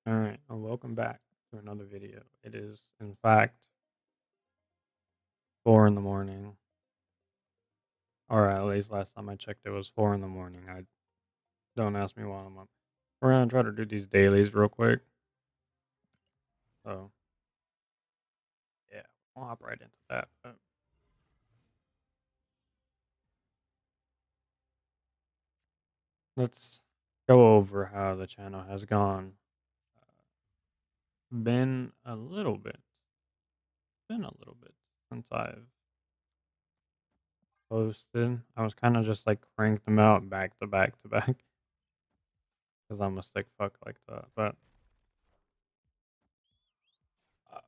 All right, and welcome back to another video. It is, in fact, 4 in the morning, or at least last time I checked, it was 4 in the morning. I don't ask me while I'm up. We're gonna try to do these dailies real quick. So yeah, we'll hop right into that. But let's go over how the channel has gone. Been a little bit, been a little bit since I've posted. I was kind of just like crank them out back to back to back because I'm a sick fuck like that. But Uh,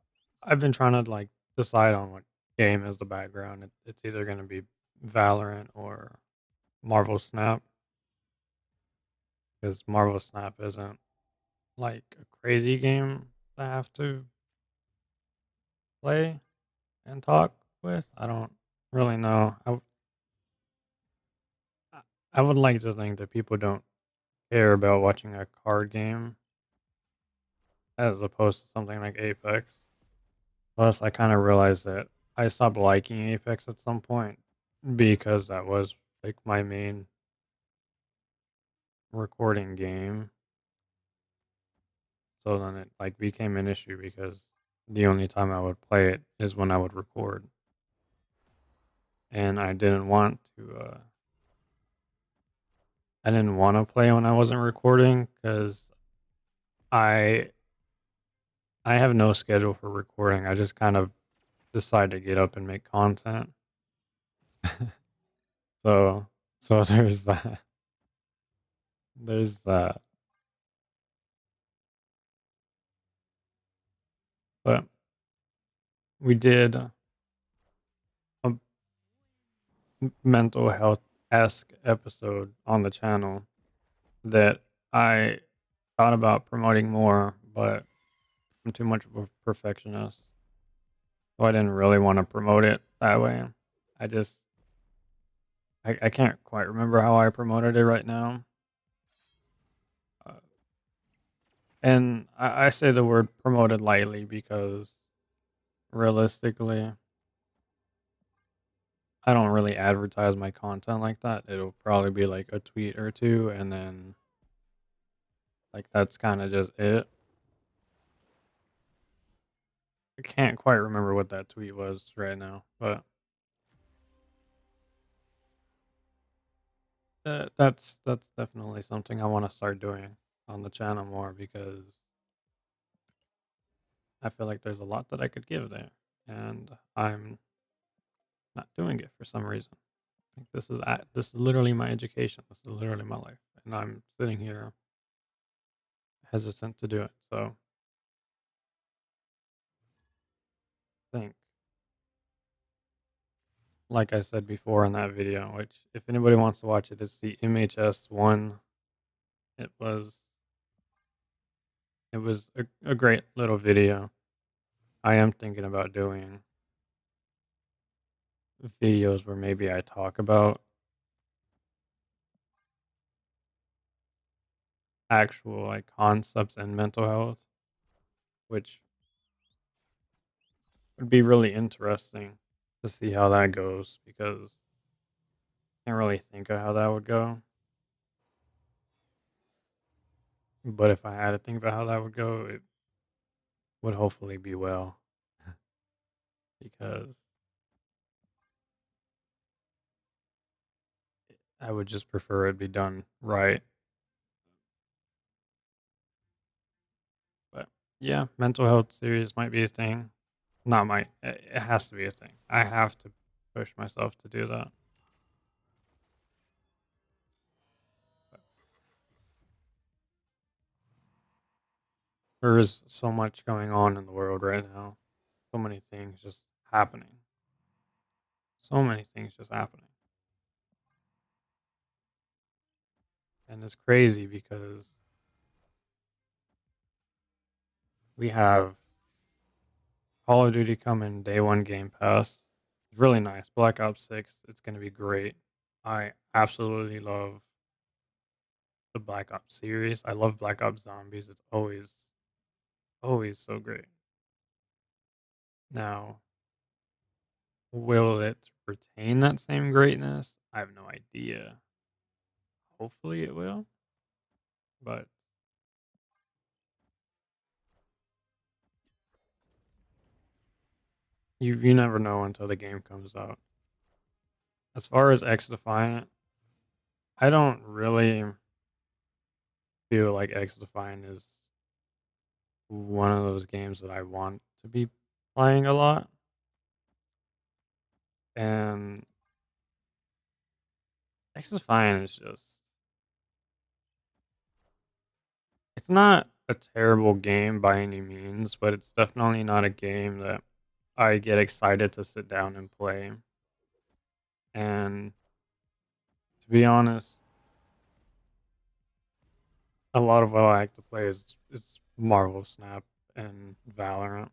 I've been trying to like decide on what game is the background. It's either going to be Valorant or Marvel Snap because Marvel Snap isn't like a crazy game to have to play and talk with. I don't really know. I I would like to think that people don't care about watching a card game as opposed to something like Apex. Plus, I kind of realized that I stopped liking Apex at some point because that was like my main recording game. So then it like became an issue because the only time I would play it is when I would record, and I didn't want to play when I wasn't recording because I I have no schedule for recording. I just kind of decide to get up and make content. So so there's that. There's that. But we did a mental health esque episode on the channel that I thought about promoting more, but I'm too much of a perfectionist, so I didn't really want to promote it that way. I just I can't quite remember how I promoted it right now, uh, and I say the word promoted lightly because realistically, I don't really advertise my content like that. It'll probably be like a tweet or two, and then like that's kind of just it. I can't quite remember what that tweet was right now, but that's definitely something I want to start doing on the channel more because I feel like there's a lot that I could give there, and I'm not doing it for some reason. Like this is literally my education. This is literally my life, and I'm sitting here hesitant to do it. So I think, like I said before in that video, which if anybody wants to watch it, it's the MHS one. It was it was a great little video. I am thinking about doing videos where maybe I talk about actual like concepts in mental health, which would be really interesting to see how that goes because I can't really think of how that would go. But if I had to think about how that would go, it would hopefully be well because I would just prefer it be done right. But yeah, mental health series might be a thing. Not might, it has to be a thing. I have to push myself to do that. But there is so much going on in the world right now. So many things just happening. So many things just happening. And it's crazy because we have Call of Duty coming day one Game Pass. It's really nice. Black Ops 6, it's going to be great. I absolutely love the Black Ops series. I love Black Ops Zombies. It's always always so great. Now, will it retain that same greatness? I have no idea. Hopefully it will, but you never know until the game comes out. As far as X Defiant, I don't really feel like X Defiant is one of those games that I want to be playing a lot. And X Defiant is just, it's not a terrible game by any means, but it's definitely not a game that I get excited to sit down and play. And to be honest, a lot of what I like to play is Marvel Snap and Valorant,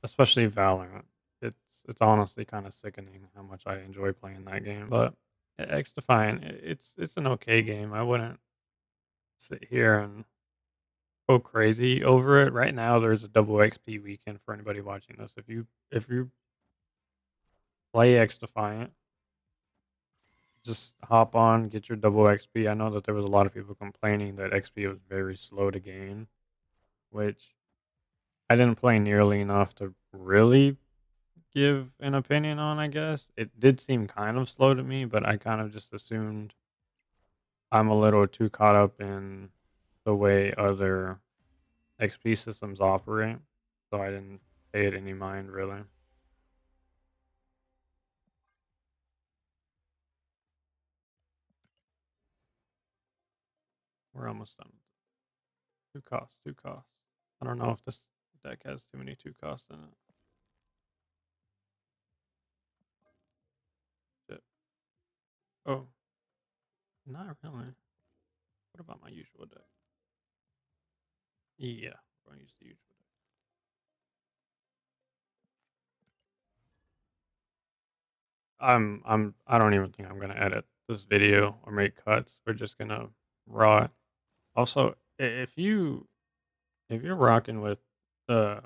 especially Valorant. It's it's honestly kind of sickening how much I enjoy playing that game. But X Defiant, it's an okay game. I wouldn't sit here and go crazy over it. Right now, there's a double XP weekend for anybody watching this. If you play X Defiant, just hop on, get your double XP. I know that there was a lot of people complaining that XP was very slow to gain, which I didn't play nearly enough to really give an opinion on, I guess. It did seem kind of slow to me, but I kind of just assumed I'm a little too caught up in the way other XP systems operate, so I didn't pay it any mind really. We're almost done. Two costs, two costs. I don't know if this deck has too many two costs in it. Shit. Oh, not really. What about my usual deck? Yeah, we're gonna use the usual deck. I don't even think I'm gonna edit this video or make cuts. We're just gonna raw it. Also, if you're rocking with the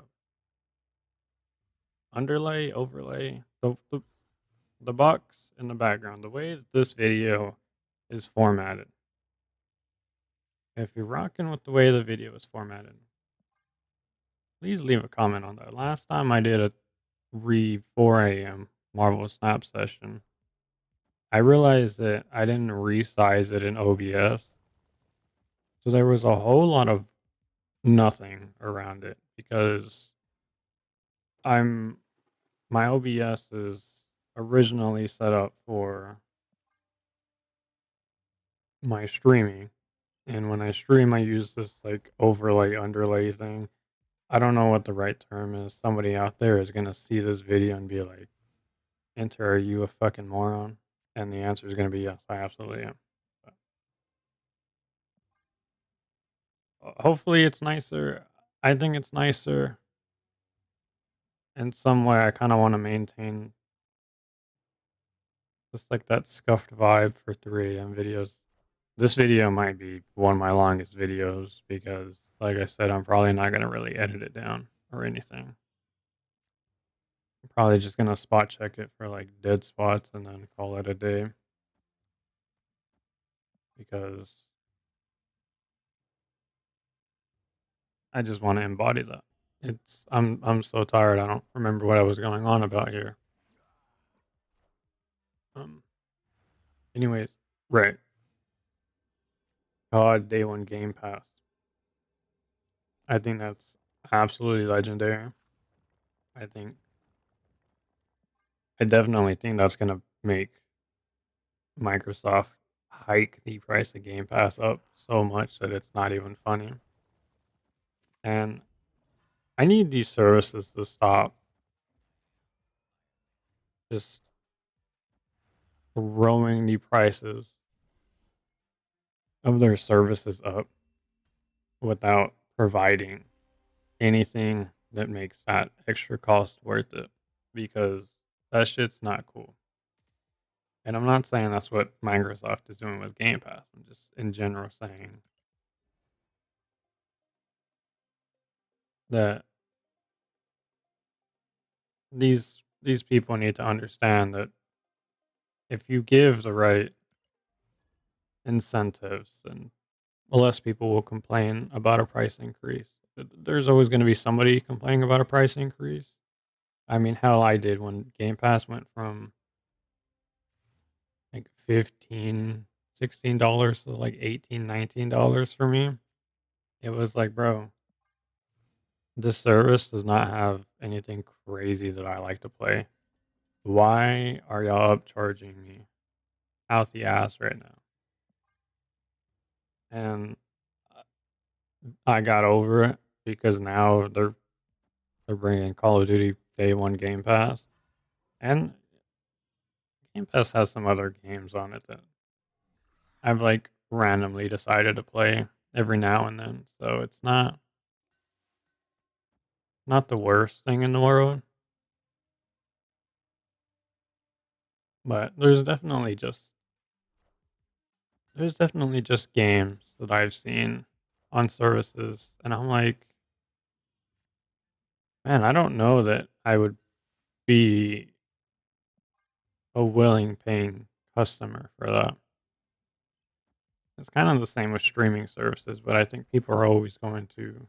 underlay, overlay, the box in the background, the way that this video is formatted, if you're rocking with the way the video is formatted, please leave a comment on that. Last time I did a re 4 a.m. Marvel Snap session, I realized that I didn't resize it in OBS. So there was a whole lot of nothing around it because I'm my OBS is originally set up for my streaming. And when I stream, I use this like overlay underlay thing. I don't know what the right term is. Somebody out there is gonna see this video and be like, "Enter, are you a fucking moron?" And the answer is gonna be yes, I absolutely am. But, hopefully, it's nicer. I think it's nicer in some way. I kind of want to maintain just like that scuffed vibe for 3 a.m. videos. This video might be one of my longest videos because, like I said, I'm probably not gonna really edit it down or anything. I'm probably just gonna spot check it for like dead spots and then call it a day because I just want to embody that. I'm so tired. I don't remember what I was going on about here. Um. Anyways, right. God, day one Game Pass. I think that's absolutely legendary. I think I definitely think that's gonna make Microsoft hike the price of Game Pass up so much that it's not even funny. And I need these services to stop just throwing the prices of their services up without providing anything that makes that extra cost worth it because that shit's not cool. And I'm not saying that's what Microsoft is doing with Game Pass. I'm just in general saying that these people need to understand that if you give the right incentives, then less people will complain about a price increase. There's always going to be somebody complaining about a price increase. I mean, hell, I did when Game Pass went from like 15, $16 to like 18, $19 for me. It was like, bro, this service does not have anything crazy that I like to play. Why are y'all upcharging me out the ass right now? And I got over it because now they're bringing Call of Duty Day One Game Pass, and Game Pass has some other games on it that I've like randomly decided to play every now and then. So it's not the worst thing in the world, but there's definitely just games that I've seen on services, and I'm like, man, I don't know that I would be a willing paying customer for that. It's kind of the same with streaming services, but I think people are always going to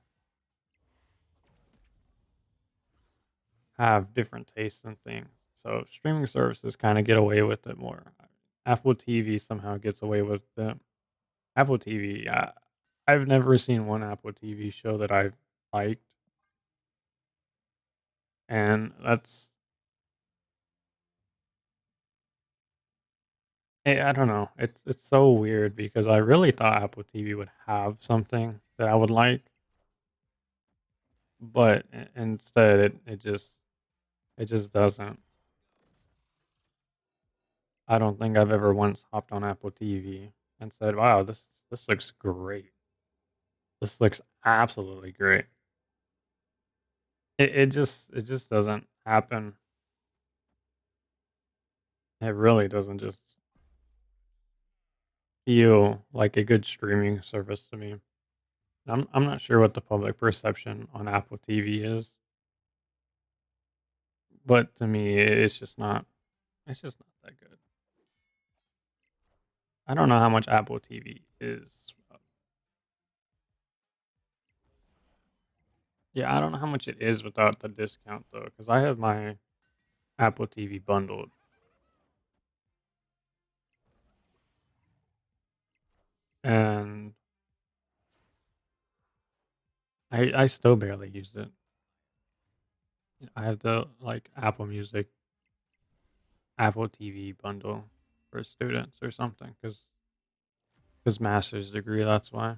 have different tastes and things. So streaming services kind of get away with it more. Apple TV somehow gets away with it. Apple TV, I've never seen one Apple TV show that I've liked, and I don't know. It's so weird because I really thought Apple TV would have something that I would like, but instead it just doesn't. I don't think I've ever once hopped on Apple TV and said, "Wow, this looks great. This looks absolutely great." It just doesn't happen. It really doesn't just feel like a good streaming service to me. I'm not sure what the public perception on Apple TV is, but to me, it's just not that good. I don't know how much Apple TV is. Yeah, I don't know how much it is without the discount though, because I have my Apple TV bundled, and I still barely use it. I have the like Apple Music, Apple TV bundle for students or something, because master's degree. That's why.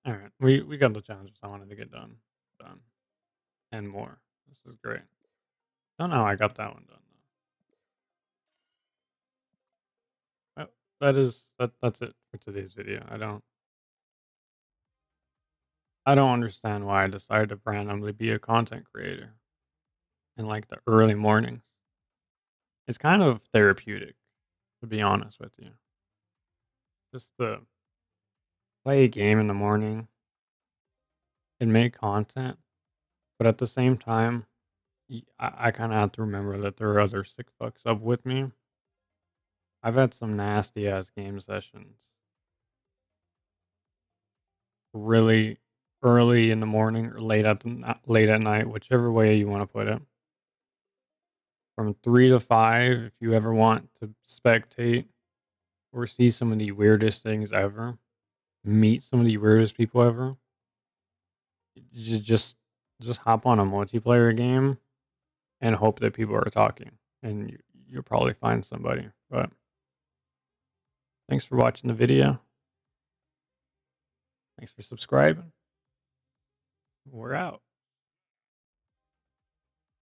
All right, we got the challenges I wanted to get done, and more. This is great. Oh no, I got that one done though. That's it for today's video. I don't understand why I decided to randomly be a content creator in like the early mornings. It's kind of therapeutic, to be honest with you. Just to play a game in the morning and make content, but at the same time, I kind of have to remember that there are other sick fucks up with me. I've had some nasty ass game sessions really early in the morning or late at night, whichever way you want to put it. From 3 to 5, if you ever want to spectate or see some of the weirdest things ever, meet some of the weirdest people ever, you just hop on a multiplayer game and hope that people are talking, and you'll probably find somebody. But thanks for watching the video. Thanks for subscribing. We're out.